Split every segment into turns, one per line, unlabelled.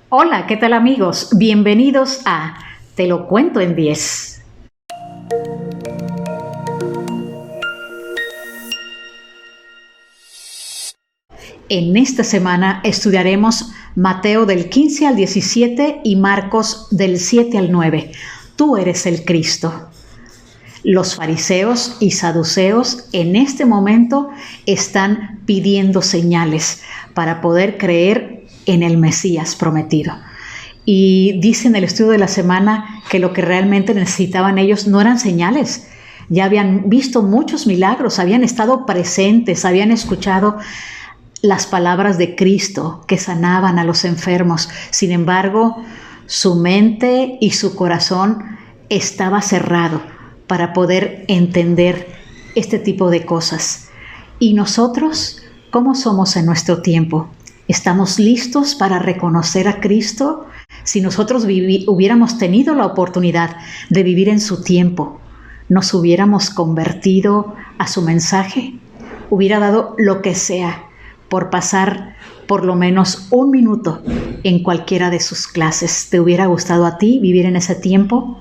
Hola, ¿qué tal amigos? Bienvenidos a Te lo cuento en 10. En esta semana estudiaremos Mateo del 15 al 17 y Marcos del 7 al 9. Tú eres el Cristo. Los fariseos y saduceos en este momento están pidiendo señales para poder creer en el Mesías prometido. Y dice en el estudio de la semana que lo que realmente necesitaban ellos no eran señales. Ya habían visto muchos milagros, habían estado presentes, habían escuchado las palabras de Cristo que sanaban a los enfermos. Sin embargo, su mente y su corazón estaba cerrado para poder entender este tipo de cosas. ¿Y nosotros cómo somos en nuestro tiempo? ¿Estamos listos para reconocer a Cristo? Si nosotros hubiéramos tenido la oportunidad de vivir en su tiempo, ¿nos hubiéramos convertido a su mensaje? ¿Hubiera dado lo que sea por pasar por lo menos un minuto en cualquiera de sus clases? ¿Te hubiera gustado a ti vivir en ese tiempo?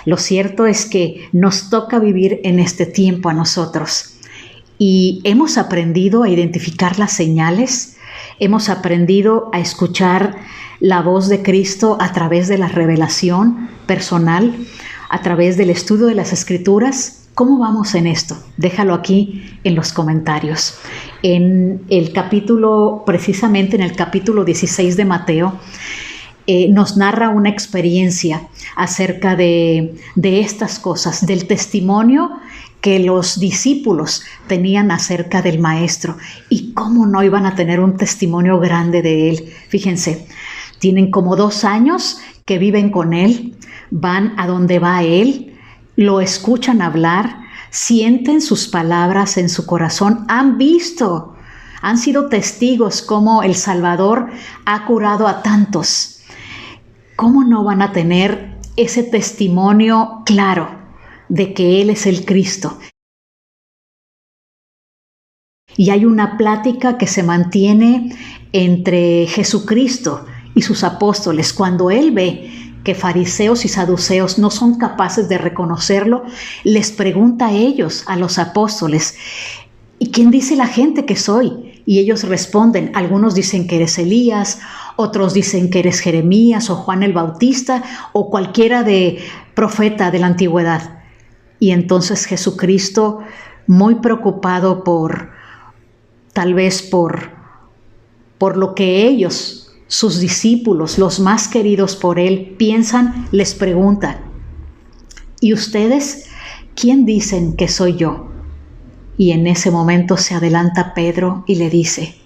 Lo cierto es que nos toca vivir en este tiempo a nosotros y hemos aprendido a identificar las señales, hemos aprendido a escuchar la voz de Cristo a través de la revelación personal, a través del estudio de las Escrituras. ¿Cómo vamos en esto? Déjalo aquí en los comentarios. Precisamente en el capítulo 16 de Mateo, nos narra una experiencia acerca de estas cosas, del testimonio que los discípulos tenían acerca del Maestro y cómo no iban a tener un testimonio grande de Él. Fíjense, tienen como 2 años que viven con Él, van a donde va Él, lo escuchan hablar, sienten sus palabras en su corazón, han visto, han sido testigos cómo el Salvador ha curado a tantos. ¿Cómo no van a tener ese testimonio claro de que Él es el Cristo? Y hay una plática que se mantiene entre Jesucristo y sus apóstoles. Cuando Él ve que fariseos y saduceos no son capaces de reconocerlo, les pregunta a ellos, a los apóstoles, ¿y quién dice la gente que soy? Y ellos responden, algunos dicen que eres Elías, otros dicen que eres Jeremías o Juan el Bautista o cualquiera de profeta de la antigüedad. Y entonces Jesucristo, muy preocupado tal vez por lo que ellos, sus discípulos, los más queridos por Él, piensan, les pregunta, ¿y ustedes quién dicen que soy yo? Y en ese momento se adelanta Pedro y le dice,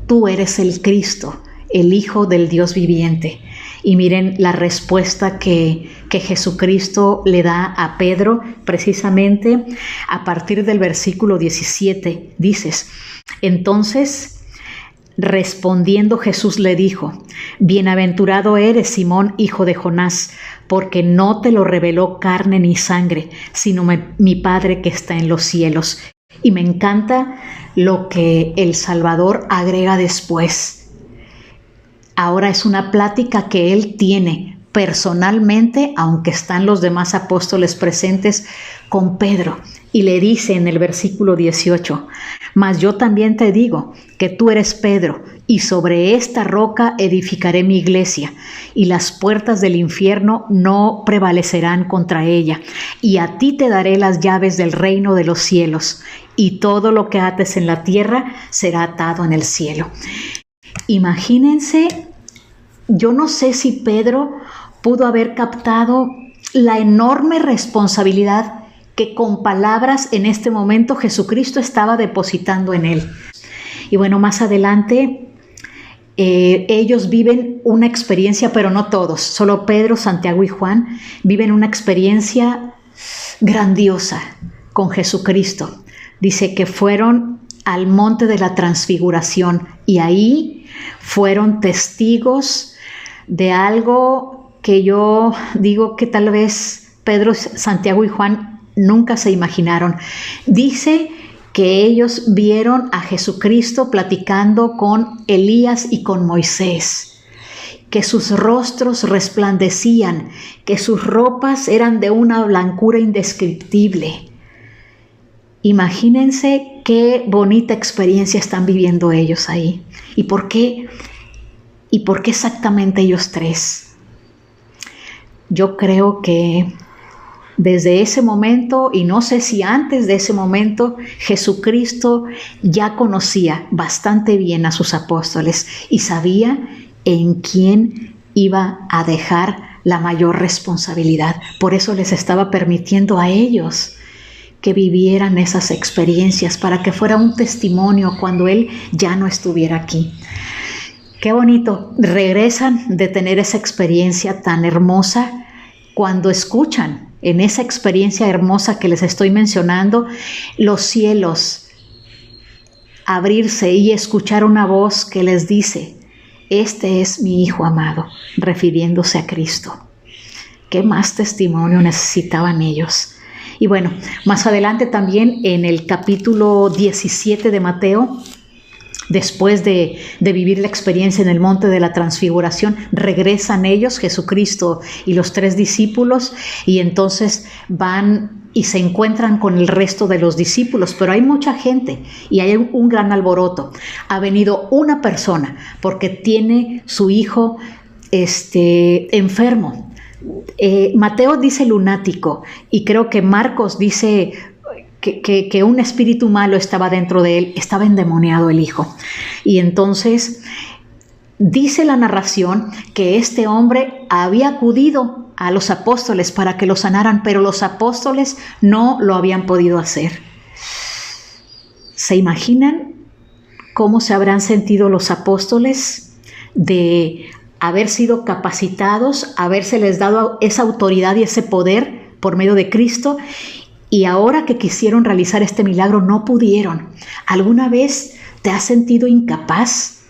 tú eres el Cristo, el Hijo del Dios viviente. Y miren la respuesta que Jesucristo le da a Pedro, precisamente a partir del versículo 17. Dices, entonces, respondiendo Jesús le dijo, bienaventurado eres, Simón, hijo de Jonás, porque no te lo reveló carne ni sangre, sino mi Padre que está en los cielos. Y me encanta lo que el Salvador agrega después. Ahora es una plática que Él tiene personalmente, aunque están los demás apóstoles presentes, con Pedro. Y le dice en el versículo 18, mas yo también te digo que tú eres Pedro, y sobre esta roca edificaré mi iglesia, y las puertas del infierno no prevalecerán contra ella. Y a ti te daré las llaves del reino de los cielos, y todo lo que ates en la tierra será atado en el cielo. Imagínense, yo no sé si Pedro pudo haber captado la enorme responsabilidad que con palabras en este momento Jesucristo estaba depositando en él. Y bueno, más adelante ellos viven una experiencia, pero no todos, solo Pedro, Santiago y Juan viven una experiencia grandiosa con Jesucristo. Dice que fueron al monte de la transfiguración y ahí fueron testigos de algo que yo digo que tal vez Pedro, Santiago y Juan nunca se imaginaron. Dice que ellos vieron a Jesucristo platicando con Elías y con Moisés. que sus rostros resplandecían, que sus ropas eran de una blancura indescriptible. Imagínense qué bonita experiencia están viviendo ellos ahí. ¿Y por qué exactamente ellos tres? Yo creo que desde ese momento, y no sé si antes de ese momento, Jesucristo ya conocía bastante bien a sus apóstoles y sabía en quién iba a dejar la mayor responsabilidad. Por eso les estaba permitiendo a ellos que vivieran esas experiencias para que fuera un testimonio cuando Él ya no estuviera aquí. Qué bonito, regresan de tener esa experiencia tan hermosa cuando escuchan en esa experiencia hermosa que les estoy mencionando, los cielos abrirse y escuchar una voz que les dice: este es mi Hijo amado, refiriéndose a Cristo. ¿Qué más testimonio necesitaban ellos? Y bueno, más adelante también en el capítulo 17 de Mateo, después de vivir la experiencia en el monte de la transfiguración, regresan ellos, Jesucristo y los 3 discípulos, y entonces van y se encuentran con el resto de los discípulos, pero hay mucha gente y hay un gran alboroto. Ha venido una persona porque tiene su hijo enfermo. Mateo dice lunático y creo que Marcos dice que un espíritu malo estaba dentro de él, estaba endemoniado el hijo. Y entonces dice la narración que este hombre había acudido a los apóstoles para que lo sanaran, pero los apóstoles no lo habían podido hacer. ¿Se imaginan cómo se habrán sentido los apóstoles de haber sido capacitados, habérseles dado esa autoridad y ese poder por medio de Cristo? Y ahora que quisieron realizar este milagro, no pudieron. ¿Alguna vez te has sentido incapaz?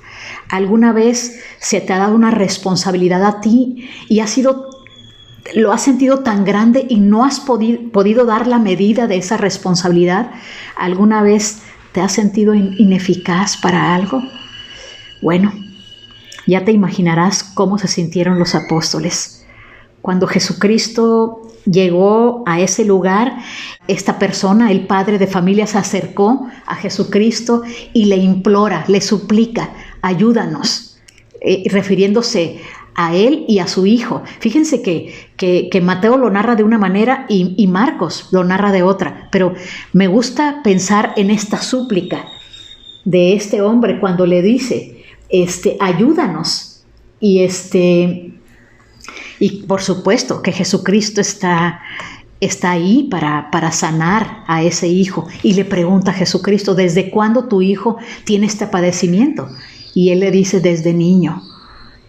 ¿Alguna vez se te ha dado una responsabilidad a ti y lo has sentido tan grande y no has podido dar la medida de esa responsabilidad? ¿Alguna vez te has sentido ineficaz para algo? Bueno, ya te imaginarás cómo se sintieron los apóstoles. Cuando Jesucristo llegó a ese lugar, esta persona, el padre de familia, se acercó a Jesucristo y le implora, le suplica: ayúdanos, refiriéndose a él y a su hijo. Fíjense que Mateo lo narra de una manera y Marcos lo narra de otra, pero me gusta pensar en esta súplica de este hombre cuando le dice: ayúdanos. Y por supuesto que Jesucristo está ahí para sanar a ese hijo. Y le pregunta a Jesucristo: ¿desde cuándo tu hijo tiene este padecimiento? Y él le dice: desde niño.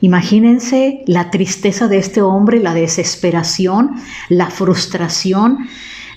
Imagínense la tristeza de este hombre, la desesperación, la frustración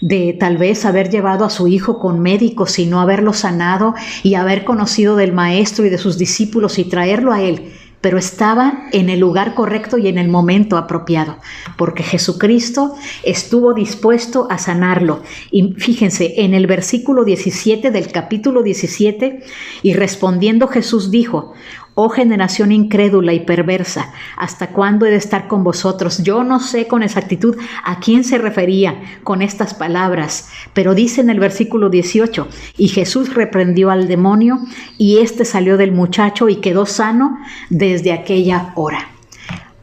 de tal vez haber llevado a su hijo con médicos y no haberlo sanado, y haber conocido del maestro y de sus discípulos y traerlo a él. Pero estaba en el lugar correcto y en el momento apropiado, porque Jesucristo estuvo dispuesto a sanarlo. Y fíjense, en el versículo 17 del capítulo 17, y respondiendo Jesús dijo: oh generación incrédula y perversa, ¿hasta cuándo he de estar con vosotros? Yo no sé con exactitud a quién se refería con estas palabras, pero dice en el versículo 18: y Jesús reprendió al demonio, y éste salió del muchacho y quedó sano desde aquella hora.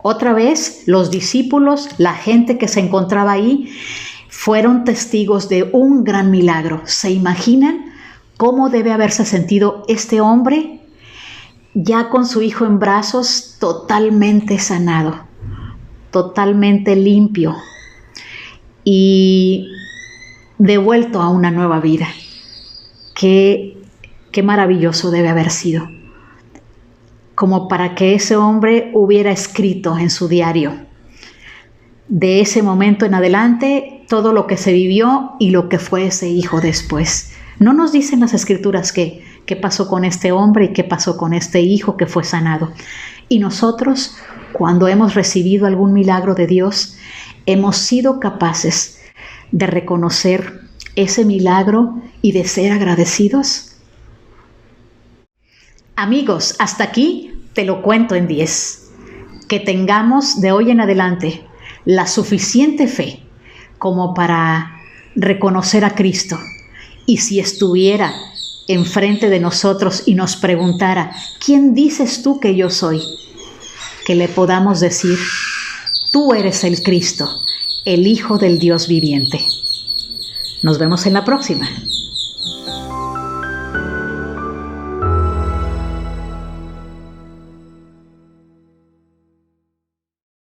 Otra vez, los discípulos, la gente que se encontraba ahí, fueron testigos de un gran milagro. ¿Se imaginan cómo debe haberse sentido este hombre ya con su hijo en brazos, totalmente sanado, totalmente limpio y devuelto a una nueva vida? Qué maravilloso debe haber sido, como para que ese hombre hubiera escrito en su diario de ese momento en adelante todo lo que se vivió y lo que fue ese hijo después. No nos dicen las escrituras qué pasó con este hombre y qué pasó con este hijo que fue sanado. Y nosotros, cuando hemos recibido algún milagro de Dios, hemos sido capaces de reconocer ese milagro y de ser agradecidos. Amigos, hasta aquí te lo cuento en 10. que tengamos de hoy en adelante la suficiente fe como para reconocer a Cristo. Y si estuviera enfrente de nosotros y nos preguntara, ¿quién dices tú que yo soy? Que le podamos decir, tú eres el Cristo, el Hijo del Dios viviente. Nos vemos en la próxima.